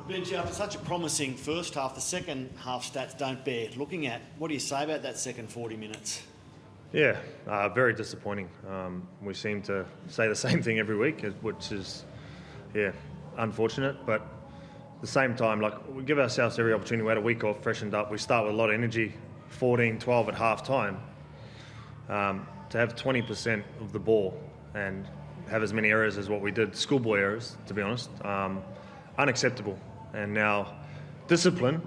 Benji, after such a promising first half, the second half stats don't bear looking at. What do you say about that second 40 minutes? Yeah, very disappointing. We seem to say the same thing every week, which is, unfortunate. But at the same time, we give ourselves every opportunity. We had a week off, freshened up. We start with a lot of energy, 14-12 at half time. To have 20% of the ball and have as many errors as what we did, schoolboy errors, to be honest, unacceptable. And now, discipline,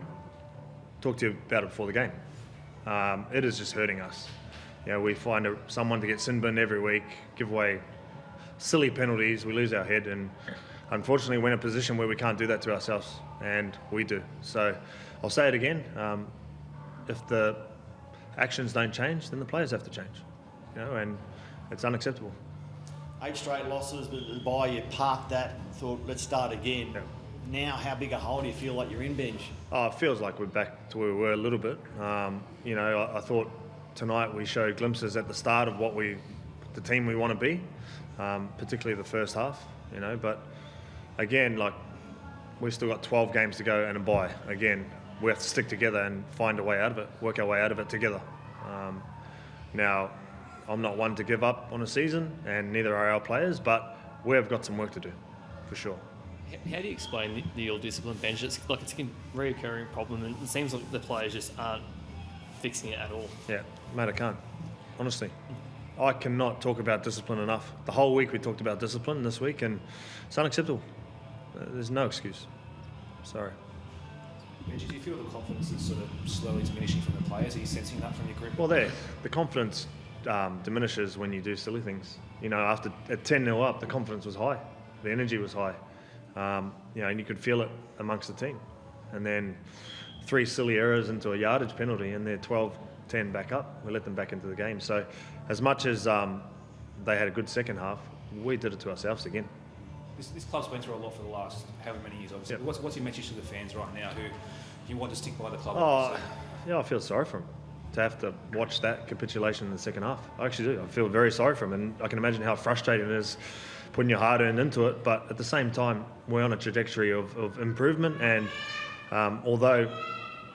talked to you about it before the game. It is just hurting us. We find someone to get sin binned every week, give away silly penalties, we lose our head, and unfortunately we're in a position where we can't do that to ourselves, and we do. So I'll say it again, if the actions don't change, then the players have to change, and it's unacceptable. 8 straight losses, but the bye you parked that, thought let's start again. Yeah. Now, how big a hole do you feel like you're in, Benj? Oh, it feels like we're back to where we were a little bit. I thought tonight we showed glimpses at the start of the team we want to be, particularly the first half, but again, we've still got 12 games to go and a bye. Again, we have to stick together and find a way out of it, work our way out of it together. Now, I'm not one to give up on a season, and neither are our players, but we've got some work to do, for sure. How do you explain the ill-discipline bench? It's a reoccurring problem, and it seems like the players just aren't fixing it at all. Yeah, mate, I can't. Honestly. I cannot talk about discipline enough. The whole week we talked about discipline this week, and it's unacceptable. There's no excuse. Sorry. Benji, do you feel the confidence is sort of slowly diminishing from the players? Are you sensing that from your group? Well, the confidence diminishes when you do silly things. After at 10-0 up, the confidence was high. The energy was high. And you could feel it amongst the team. And then 3 silly errors into a yardage penalty, and they're 12-10 back up. We let them back into the game. So as much as they had a good second half, we did it to ourselves again. This club's been through a lot for the last however many years, obviously. Yep. What's your message to the fans right now who you want to stick by the club? I feel sorry for them to have to watch that capitulation in the second half. I actually do. I feel very sorry for them, and I can imagine how frustrating it is putting your hard-earned into it. But at the same time, we're on a trajectory of improvement, and although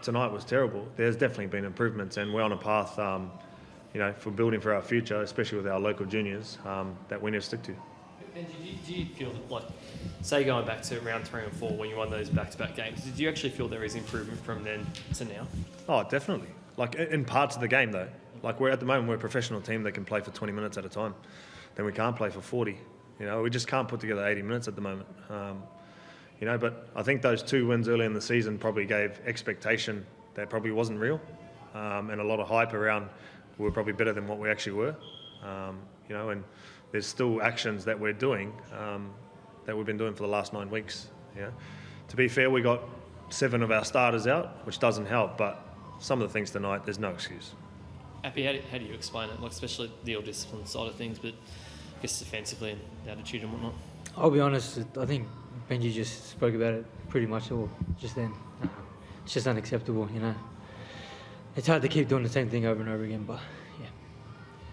tonight was terrible, there's definitely been improvements, and we're on a path, for building for our future, especially with our local juniors, that we need to stick to. And do you feel say going back to round 3 and 4 when you won those back-to-back games, did you actually feel there is improvement from then to now? Oh, definitely. In parts of the game, though. We're at the moment, we're a professional team that can play for 20 minutes at a time. Then we can't play for 40. We just can't put together 80 minutes at the moment. But I think those 2 wins early in the season probably gave expectation that probably wasn't real, and a lot of hype around we were probably better than what we actually were. And there's still actions that we're doing that we've been doing for the last 9 weeks. To be fair, we got 7 of our starters out, which doesn't help, but some of the things tonight, there's no excuse. Appy, how do you explain it, especially the ill-discipline side of things, but I guess defensively and attitude and whatnot? I'll be honest, I think Benji just spoke about it pretty much all just then. It's just unacceptable, It's hard to keep doing the same thing over and over again, but yeah.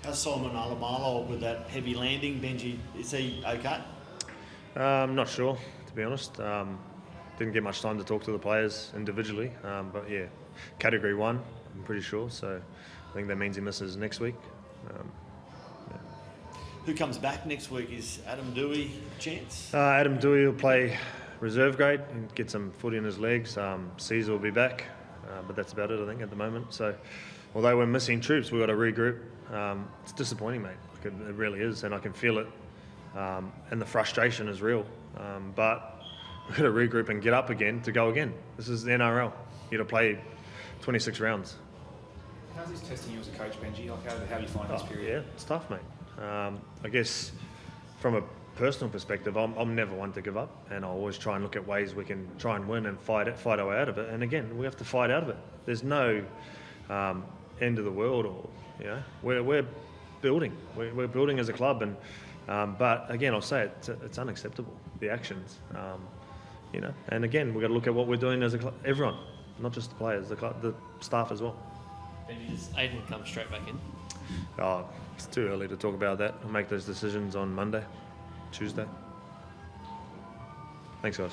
How's Solomon Alomalo with that heavy landing, Benji? Is he okay? I'm not sure, to be honest. Didn't get much time to talk to the players individually, but yeah, Category 1, I'm pretty sure, so I think that means he misses next week. Who comes back next week? Is Adam Dewey a chance? Adam Dewey will play reserve grade and get some footy in his legs. Caesar will be back, but that's about it, I think, at the moment. So although we're missing troops, we've got to regroup. It's disappointing, mate. It really is, and I can feel it, and the frustration is real. But we've got to regroup and get up again to go again. This is the NRL. You got to play 26 rounds. How's this testing you as a coach, Benji? How do you find this period? Yeah, it's tough, mate. I guess from a personal perspective, I'm never one to give up, and I always try and look at ways we can try and win and fight our way out of it. And again, we have to fight out of it. There's no end of the world, we're building. We're building as a club, and but again, I'll say it's unacceptable, the actions. And again, we've got to look at what we're doing as a club, everyone, not just the players, the staff as well. Benji, does Aiden come straight back in? Oh, it's too early to talk about that. I'll make those decisions on Monday, Tuesday. Thanks, guys.